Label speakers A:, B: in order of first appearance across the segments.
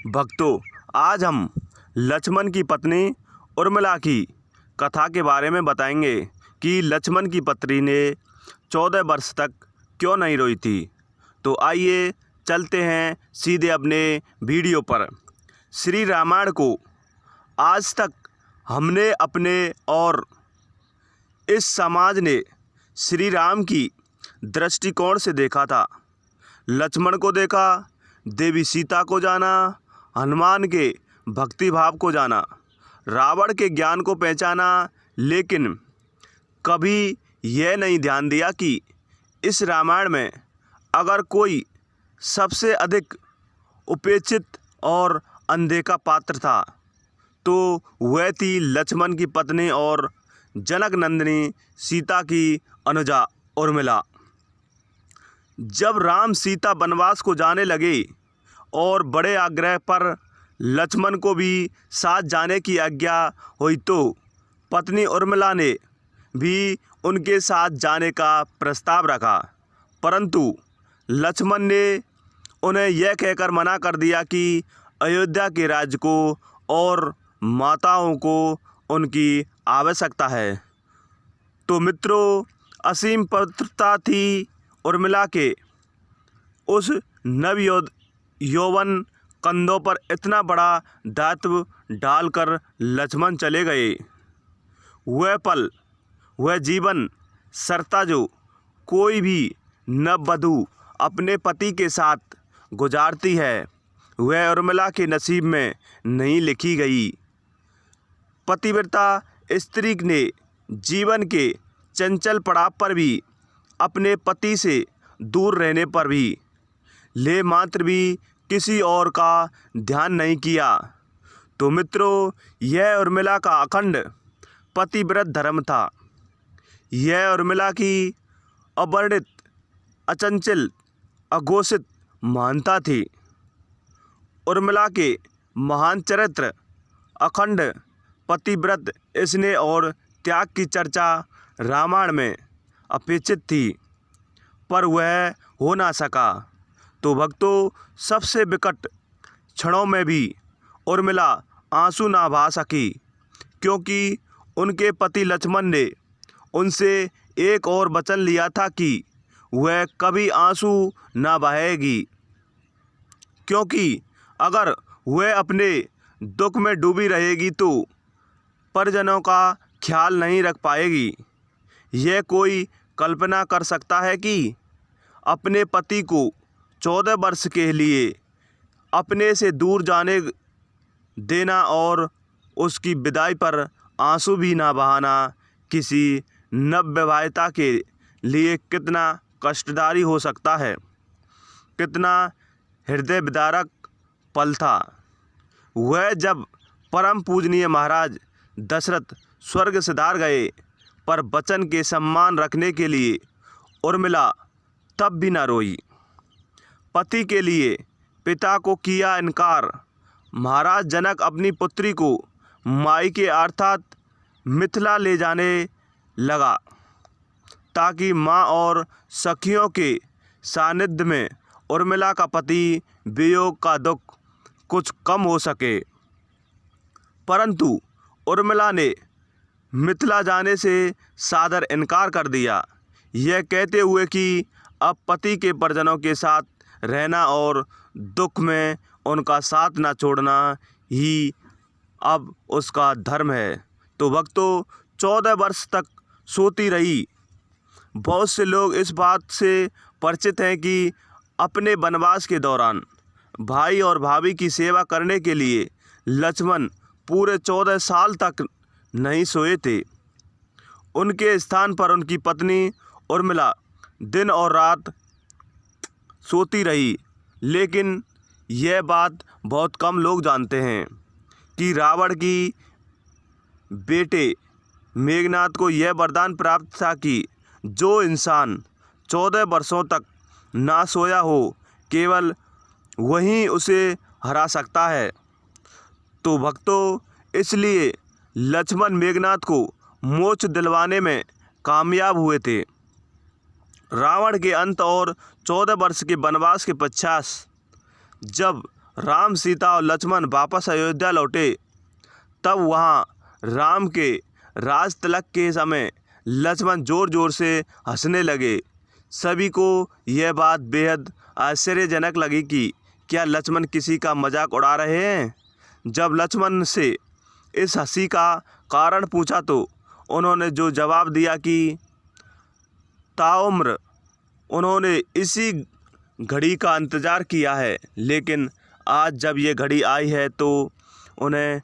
A: भक्तों, आज हम लक्ष्मण की पत्नी उर्मिला की कथा के बारे में बताएंगे कि लक्ष्मण की पत्नी ने 14 वर्ष तक क्यों नहीं रोई थी। तो आइए चलते हैं सीधे अपने वीडियो पर। श्री रामायण को आज तक हमने अपने और इस समाज ने श्री राम की दृष्टिकोण से देखा था। लक्ष्मण को देखा, देवी सीता को जाना, हनुमान के भक्ति भाव को जाना, रावण के ज्ञान को पहचाना, लेकिन कभी यह नहीं ध्यान दिया कि इस रामायण में अगर कोई सबसे अधिक उपेक्षित और अनदेखा पात्र था तो वह थी लक्ष्मण की पत्नी और जनक नंदिनी सीता की अनुजा उर्मिला। जब राम सीता वनवास को जाने लगे और बड़े आग्रह पर लक्ष्मण को भी साथ जाने की आज्ञा हुई तो पत्नी उर्मिला ने भी उनके साथ जाने का प्रस्ताव रखा, परंतु लक्ष्मण ने उन्हें यह कहकर मना कर दिया कि अयोध्या के राज्य को और माताओं को उनकी आवश्यकता है। तो मित्रों, असीम पवित्रता थी उर्मिला के उस यौवन कंधों पर इतना बड़ा दायित्व डालकर लक्ष्मण चले गए। वह पल, वह जीवन सरता जो कोई भी नववधू अपने पति के साथ गुजारती है, वह उर्मिला के नसीब में नहीं लिखी गई। पतिव्रता स्त्री ने जीवन के चंचल पड़ाव पर भी अपने पति से दूर रहने पर भी ले मात्र भी किसी और का ध्यान नहीं किया। तो मित्रों, यह उर्मिला का अखंड पतिव्रत धर्म था। यह उर्मिला की अवर्णित, अचंचल, अघोषित महानता थी। उर्मिला के महान चरित्र, अखंड पतिव्रत, स्नेह और त्याग की चर्चा रामायण में अपेक्षित थी, पर वह हो ना सका। तो भक्तों, सबसे विकट क्षणों में भी उर्मिला आंसू ना बहा सकी, क्योंकि उनके पति लक्ष्मण ने उनसे एक और वचन लिया था कि वह कभी आंसू ना बहाएगी, क्योंकि अगर वह अपने दुख में डूबी रहेगी तो परिजनों का ख्याल नहीं रख पाएगी। यह कोई कल्पना कर सकता है कि अपने पति को 14 वर्ष के लिए अपने से दूर जाने देना और उसकी विदाई पर आंसू भी ना बहाना किसी नवविवाहिता के लिए कितना कष्टदायी हो सकता है, कितना हृदय विदारक पल था। वह जब परम पूजनीय महाराज दशरथ स्वर्ग सिधार गए, पर वचन के सम्मान रखने के लिए उर्मिला तब भी न रोई। पति के लिए पिता को किया इनकार। महाराज जनक अपनी पुत्री को मायके अर्थात मिथिला ले जाने लगा, ताकि माँ और सखियों के सानिध्य में उर्मिला का पति वियोग का दुख कुछ कम हो सके। परंतु उर्मिला ने मिथिला जाने से सादर इनकार कर दिया, यह कहते हुए कि अब पति के परिजनों के साथ रहना और दुख में उनका साथ न छोड़ना ही अब उसका धर्म है। तो भक्तों, 14 वर्ष तक सोती रही। बहुत से लोग इस बात से परिचित हैं कि अपने वनवास के दौरान भाई और भाभी की सेवा करने के लिए लक्ष्मण पूरे 14 साल तक नहीं सोए थे। उनके स्थान पर उनकी पत्नी उर्मिला दिन और रात सोती रही। लेकिन यह बात बहुत कम लोग जानते हैं कि रावण की बेटे मेघनाद को यह वरदान प्राप्त था कि जो इंसान 14 वर्षों तक ना सोया हो, केवल वही उसे हरा सकता है। तो भक्तों, इसलिए लक्ष्मण मेघनाद को मोक्ष दिलवाने में कामयाब हुए थे। रावण के अंत और 14 वर्ष के वनवास के पश्चात जब राम, सीता और लक्ष्मण वापस अयोध्या लौटे तब वहाँ राम के राज तिलक के समय लक्ष्मण ज़ोर ज़ोर से हंसने लगे। सभी को यह बात बेहद आश्चर्यजनक लगी कि क्या लक्ष्मण किसी का मजाक उड़ा रहे हैं। जब लक्ष्मण से इस हंसी का कारण पूछा तो उन्होंने जो जवाब दिया कि ताउम्र उन्होंने इसी घड़ी का इंतज़ार किया है, लेकिन आज जब ये घड़ी आई है तो उन्हें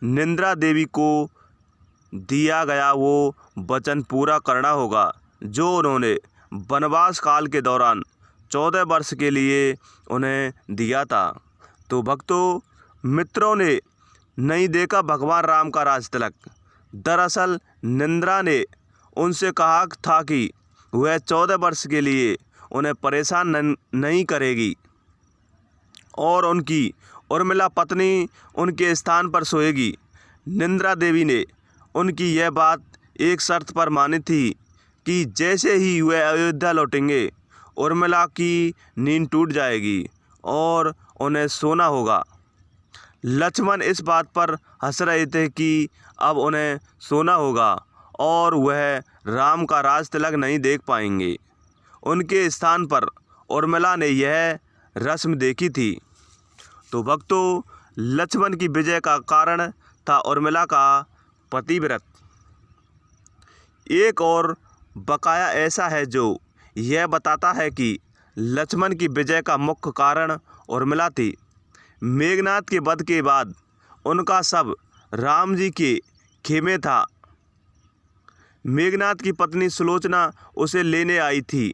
A: निंद्रा देवी को दिया गया वो वचन पूरा करना होगा जो उन्होंने वनवास काल के दौरान 14 वर्ष के लिए उन्हें दिया था। तो भक्तों, मित्रों ने नहीं देखा भगवान राम का राज तिलक। दरअसल निंद्रा ने उनसे कहा था कि वह 14 वर्ष के लिए उन्हें परेशान नहीं करेगी और उनकी उर्मिला पत्नी उनके स्थान पर सोएगी। निंद्रा देवी ने उनकी यह बात एक शर्त पर मानी थी कि जैसे ही वे अयोध्या लौटेंगे उर्मिला की नींद टूट जाएगी और उन्हें सोना होगा। लक्ष्मण इस बात पर हंस रहे थे कि अब उन्हें सोना होगा और वह राम का राज तिलक नहीं देख पाएंगे। उनके स्थान पर उर्मिला ने यह रस्म देखी थी। तो भक्तों, लक्ष्मण की विजय का कारण था उर्मिला का पतिव्रत। एक और बकाया ऐसा है जो यह बताता है कि लक्ष्मण की विजय का मुख्य कारण उर्मिला थी। मेघनाद के वध के बाद उनका शव राम जी के खेमे था। मेघनाद की पत्नी सुलोचना उसे लेने आई थी।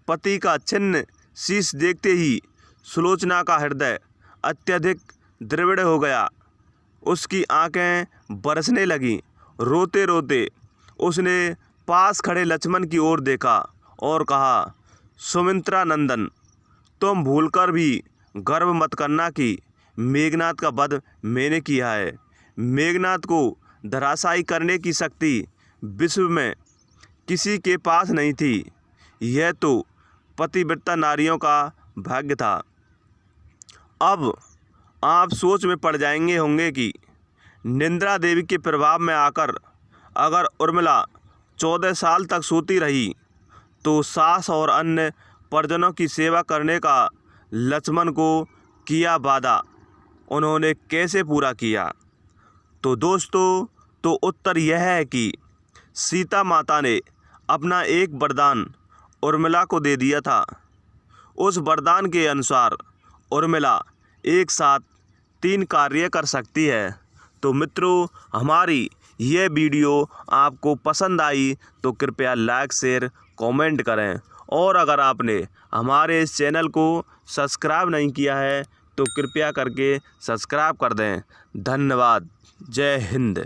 A: पति का छिन्न शीश देखते ही सुलोचना का हृदय अत्यधिक द्रविड़ हो गया। उसकी आंखें बरसने लगीं। रोते रोते उसने पास खड़े लक्ष्मण की ओर देखा और कहा, सुमित्रा नंदन, तुम भूलकर भी गर्व मत करना कि मेघनाद का वध मैंने किया है। मेघनाद को धराशायी करने की शक्ति विश्व में किसी के पास नहीं थी। यह तो पतिव्रता नारियों का भाग्य था। अब आप सोच में पड़ जाएंगे होंगे कि निंद्रा देवी के प्रभाव में आकर अगर उर्मिला 14 साल तक सोती रही तो सास और अन्य परिजनों की सेवा करने का लक्ष्मण को किया वादा उन्होंने कैसे पूरा किया। तो दोस्तों, तो उत्तर यह है कि सीता माता ने अपना एक वरदान उर्मिला को दे दिया था। उस वरदान के अनुसार उर्मिला एक साथ 3 कार्य कर सकती है। तो मित्रों, हमारी यह वीडियो आपको पसंद आई तो कृपया लाइक, शेयर, कमेंट करें और अगर आपने हमारे इस चैनल को सब्सक्राइब नहीं किया है तो कृपया करके सब्सक्राइब कर दें। धन्यवाद। जय हिंद।